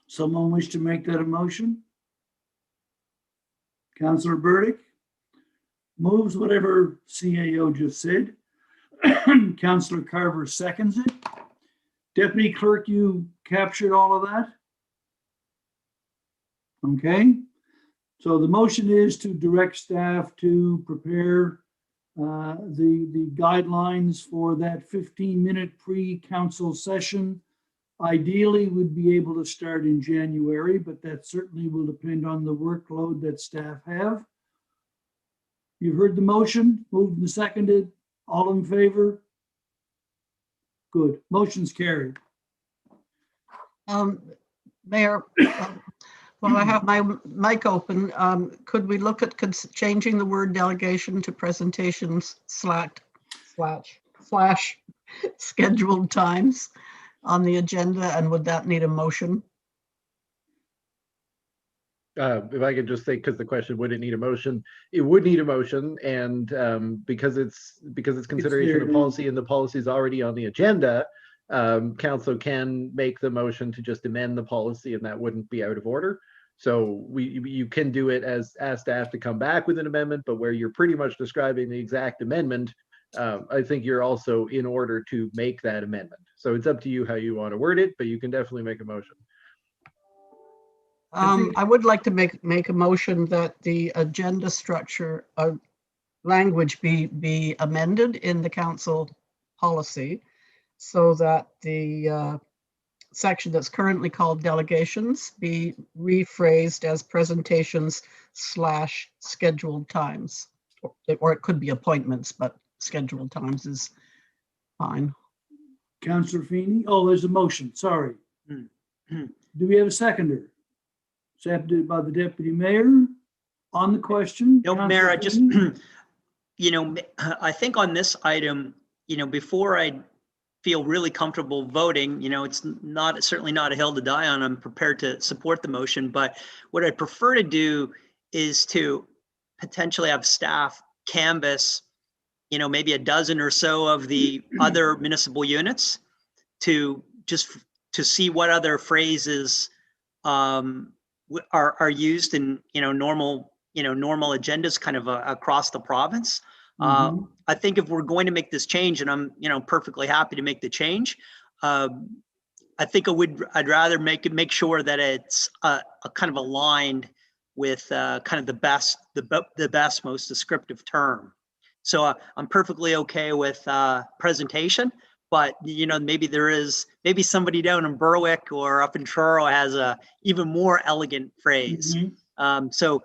Someone wish to make that a motion? Councillor Burdick moves whatever CAO just said. Councillor Carver seconds it. Deputy Clerk, you captured all of that? Okay. So the motion is to direct staff to prepare the guidelines for that 15-minute pre-council session. Ideally, we'd be able to start in January, but that certainly will depend on the workload that staff have. You heard the motion, moved and seconded. All in favor? Good. Motion's carried. Mayor, while I have my mic open, could we look at changing the word delegation to presentations slash scheduled times on the agenda, and would that need a motion? If I could just say, because the question, would it need a motion? It would need a motion, and because it's consideration of policy and the policy is already on the agenda, council can make the motion to just amend the policy, and that wouldn't be out of order. So you can do it as ask staff to come back with an amendment, but where you're pretty much describing the exact amendment, I think you're also in order to make that amendment. So it's up to you how you want to word it, but you can definitely make a motion. I would like to make a motion that the agenda structure language be amended in the council policy, so that the section that's currently called delegations be rephrased as presentations slash scheduled times, or it could be appointments, but scheduled times is fine. Councillor Feeney? Oh, there's a motion, sorry. Do we have a seconder? Seconded by the deputy mayor. On the question? No, Mayor, I just, you know, I think on this item, you know, before I feel really comfortable voting, you know, it's certainly not a hill to die on. I'm prepared to support the motion, but what I'd prefer to do is to potentially have staff canvass maybe a dozen or so of the other municipal units to see what other phrases are used in, normal agendas kind of across the province. Mhm. I think if we're going to make this change, and I'm, perfectly happy to make the change, I think I'd rather make sure that it's a kind of aligned with kind of the best, most descriptive term. So I'm perfectly okay with presentation, but maybe somebody down in Berwick or up in Truro has a even more elegant phrase. Mhm. So,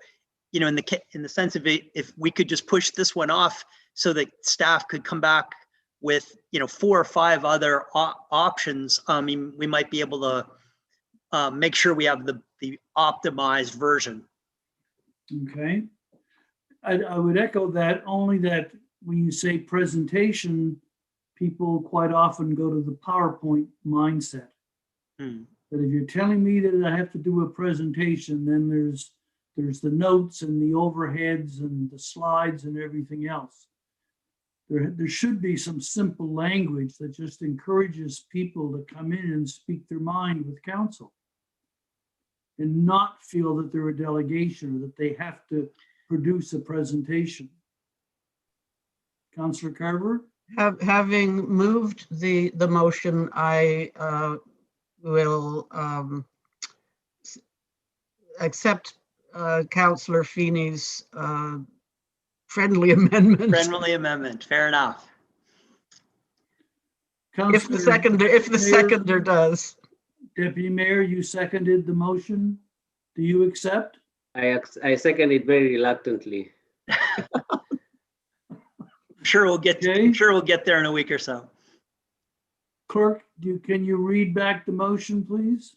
in the sense of it, if we could just push this one off so that staff could come back with 4 or 5 other options, we might be able to make sure we have the optimized version. Okay. I would echo that, only that when you say presentation, people quite often go to the PowerPoint mindset. Hmm. But if you're telling me that I have to do a presentation, then there's the notes and the overheads and the slides and everything else. There should be some simple language that just encourages people to come in and speak their mind with council and not feel that they're a delegation or that they have to produce a presentation. Councillor Carver? Having moved the motion, I will accept Councillor Feeney's friendly amendment. Friendly amendment, fair enough. If the seconder does. Deputy Mayor, you seconded the motion. Do you accept? I second it very reluctantly. I'm sure we'll get there in a week or so. Clerk, can you read back the motion, please?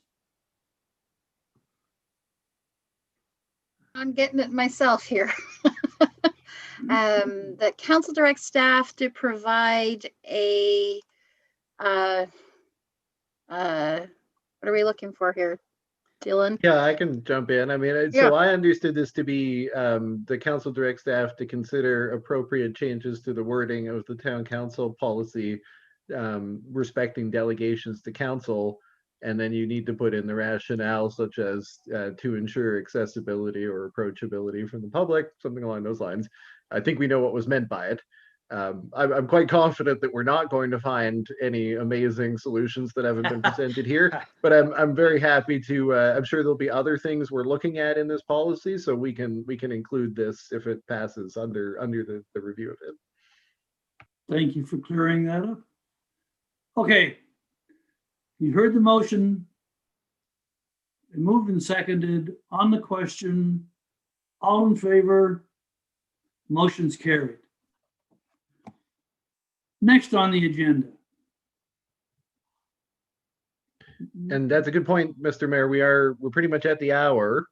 I'm getting it myself here. That council directs staff to provide a, what are we looking for here, Dylan? Yeah, I can jump in. I mean, so I understood this to be the council direct staff to consider appropriate changes to the wording of the town council policy respecting delegations to council. And then you need to put in the rationale such as to ensure accessibility or approachability from the public, something along those lines. I think we know what was meant by it. I'm quite confident that we're not going to find any amazing solutions that haven't been presented here, but I'm very happy to. I'm sure there'll be other things we're looking at in this policy, so we can include this if it passes under the review of it. Thank you for clearing that up. Okay, you heard the motion. Moved and seconded on the question. All in favor? Motion's carried. Next on the agenda. And that's a good point, Mr. Mayor. We're pretty much at the hour.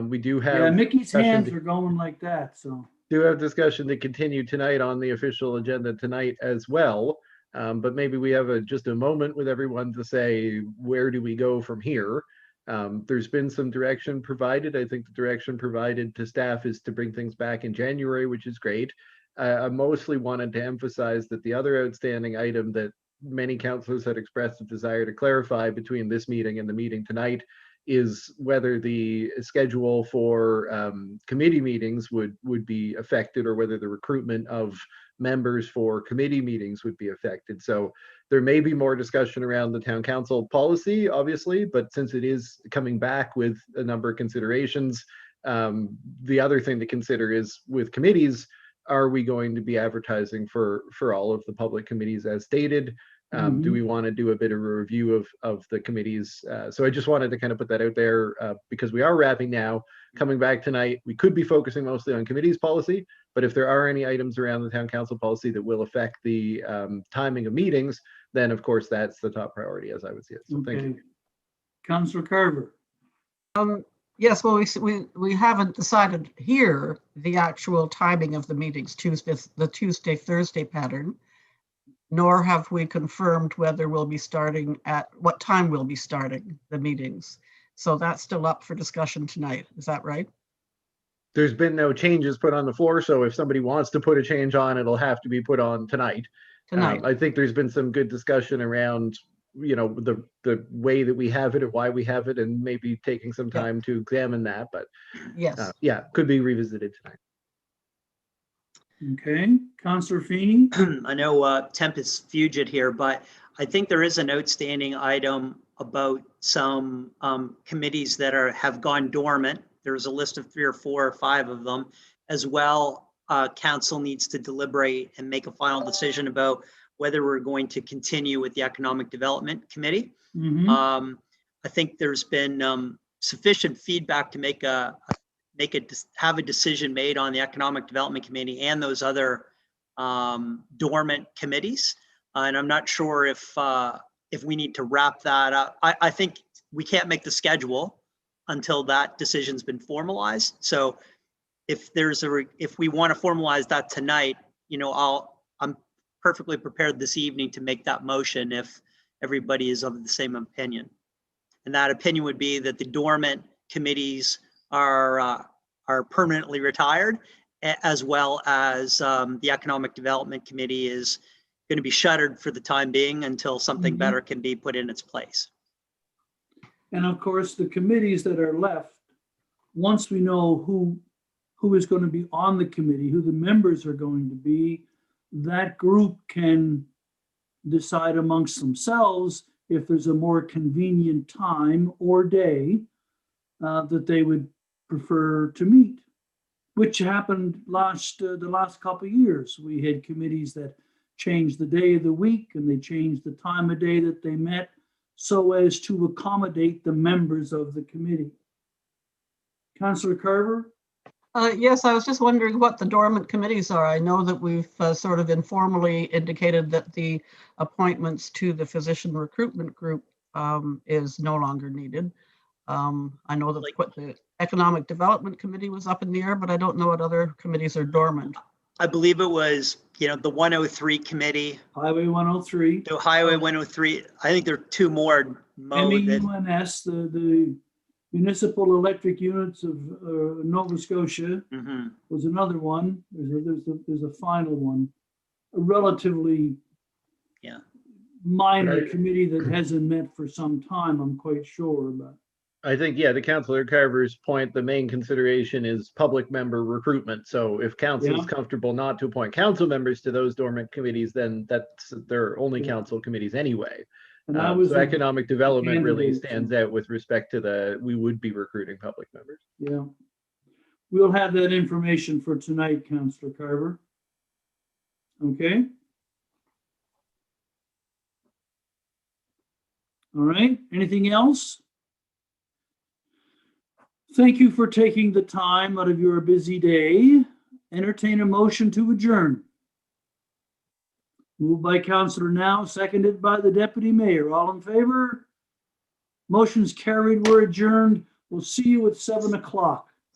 We do have. Yeah, Mickey's hands are going like that, so. Do have discussion to continue tonight on the official agenda tonight as well. But maybe we have just a moment with everyone to say, where do we go from here? There's been some direction provided. I think the direction provided to staff is to bring things back in January, which is great. I mostly wanted to emphasize that the other outstanding item that many councillors had expressed a desire to clarify between this meeting and the meeting tonight is whether the schedule for committee meetings would be affected, or whether the recruitment of members for committee meetings would be affected. So there may be more discussion around the town council policy, obviously, but since it is coming back with a number of considerations, the other thing to consider is with committees, are we going to be advertising for all of the public committees as stated? Do we want to do a bit of a review of the committees? So I just wanted to kind of put that out there because we are wrapping now. Coming back tonight, we could be focusing mostly on committees policy, but if there are any items around the town council policy that will affect the timing of meetings, then of course that's the top priority as I would see it. So thank you. Councillor Carver. Yes, well, we haven't decided here the actual timing of the meetings, the Tuesday, Thursday pattern, nor have we confirmed whether we'll be starting at what time we'll be starting the meetings. So that's still up for discussion tonight. Is that right? there's been no changes put on the floor, so if somebody wants to put a change on, it'll have to be put on tonight. Tonight. I think there's been some good discussion around, the way that we have it and why we have it, and maybe taking some Yeah. time to examine that, but Yes. yeah, could be revisited tonight. Okay, Counselor Feeney? I know Tempest Fugit here, but I think there is an outstanding item about some committees that have gone dormant. There's a list of 3 or 4 or 5 of them. As well, council needs to deliberate and make a final decision about whether we're going to continue with the Economic Development Committee. Mhm. I think there's been sufficient feedback to have a decision made on the Economic Development Committee and those other dormant committees. And I'm not sure if we need to wrap that up. I think we can't make the schedule until that decision's been formalized. So if we want to formalize that tonight, I'm perfectly prepared this evening to make that motion if everybody is of the same opinion. And that opinion would be that the dormant committees are permanently retired, as well as the Economic Development Committee is going to be shuttered for the time being until something better can be put in its place. And of course, the committees that are left, once we know who is going to be on the committee, who the members are going to be, that group can decide amongst themselves if there's a more convenient time or day that they would prefer to meet, which happened the last couple of years. We had committees that changed the day of the week and they changed the time of day that they met so as to accommodate the members of the committee. Councillor Carver? Yes, I was just wondering what the dormant committees are. I know that we've sort of informally indicated that the appointments to the physician recruitment group is no longer needed. I know that the Economic Development Committee was up in the air, but I don't know what other committees are dormant. I believe it was, the 103 committee. Highway 103. The Highway 103. I think there are 2 more. MEUNS, the Municipal Electric Units of Nova Scotia was another one. There's a final one, a relatively minor committee that hasn't met for some time, I'm quite sure. But I think, to Councillor Carver's point, the main consideration is public member recruitment. So if council is comfortable not to appoint council members to those dormant committees, then they're only council committees anyway. And so economic development really stands out with respect to we would be recruiting public members. Yeah. We'll have that information for tonight, Councillor Carver. Okay. All right. Anything else? Thank you for taking the time out of your busy day. Entertain a motion to adjourn. Moved by Councillor Now, seconded by the Deputy Mayor. All in favor? Motion's carried. We're adjourned. We'll see you at 7 o'clock.